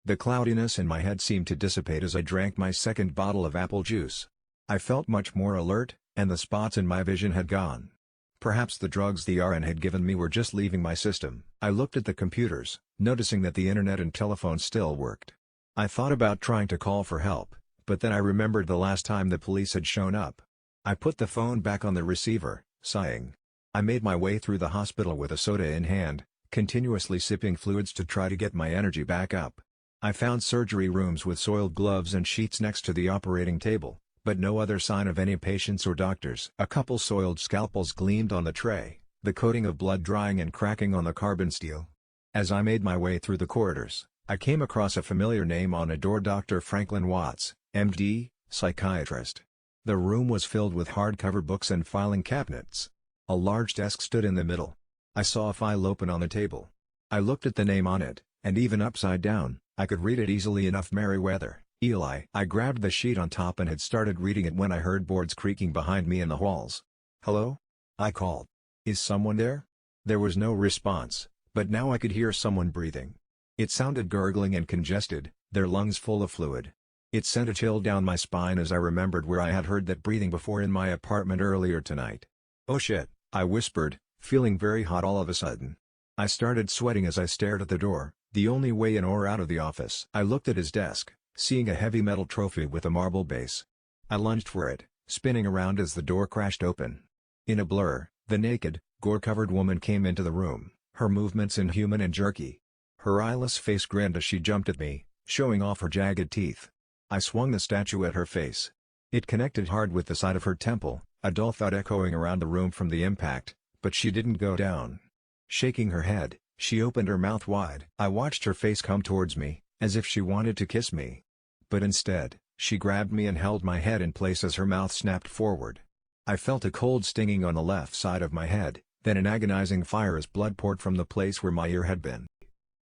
The cloudiness in my head seemed to dissipate as I drank my second bottle of apple juice. I felt much more alert, and the spots in my vision had gone. Perhaps the drugs the RN had given me were just leaving my system. I looked at the computers, noticing that the internet and telephone still worked. I thought about trying to call for help, but then I remembered the last time the police had shown up. I put the phone back on the receiver, sighing. I made my way through the hospital with a soda in hand, continuously sipping fluids to try to get my energy back up. I found surgery rooms with soiled gloves and sheets next to the operating table, but no other sign of any patients or doctors. A couple soiled scalpels gleamed on the tray, the coating of blood drying and cracking on the carbon steel. As I made my way through the corridors, I came across a familiar name on a door: Dr. Franklin Watts, MD, psychiatrist. The room was filled with hardcover books and filing cabinets. A large desk stood in the middle. I saw a file open on the table. I looked at the name on it, and even upside down, I could read it easily enough: Merriweather, Eli. I grabbed the sheet on top and had started reading it when I heard boards creaking behind me in the halls. "Hello?" I called. "Is someone there?" There was no response, but now I could hear someone breathing. It sounded gurgling and congested, their lungs full of fluid. It sent a chill down my spine as I remembered where I had heard that breathing before in my apartment earlier tonight. "Oh shit," I whispered, feeling very hot all of a sudden. I started sweating as I stared at the door, the only way in or out of the office. I looked at his desk, seeing a heavy metal trophy with a marble base. I lunged for it, spinning around as the door crashed open. In a blur, the naked, gore-covered woman came into the room, her movements inhuman and jerky. Her eyeless face grinned as she jumped at me, showing off her jagged teeth. I swung the statue at her face. It connected hard with the side of her temple, a dull thud echoing around the room from the impact, but she didn't go down. Shaking her head, she opened her mouth wide. I watched her face come towards me, as if she wanted to kiss me. But instead, she grabbed me and held my head in place as her mouth snapped forward. I felt a cold stinging on the left side of my head, then an agonizing fire as blood poured from the place where my ear had been.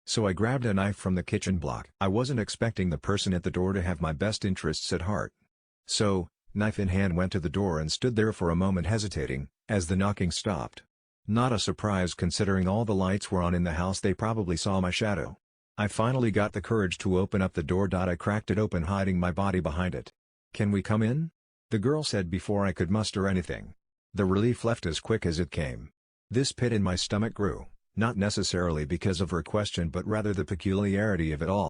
So I grabbed a knife from the kitchen block. I wasn't expecting the person at the door to have my best interests at heart. So, knife in hand, went to the door and stood there for a moment hesitating, as the knocking stopped. Not a surprise considering all the lights were on in the house. They probably saw my shadow. I finally got the courage to open up the door. I cracked it open, hiding my body behind it. "Can we come in?" the girl said before I could muster anything. The relief left as quick as it came. This pit in my stomach grew, not necessarily because of her question but rather the peculiarity of it all.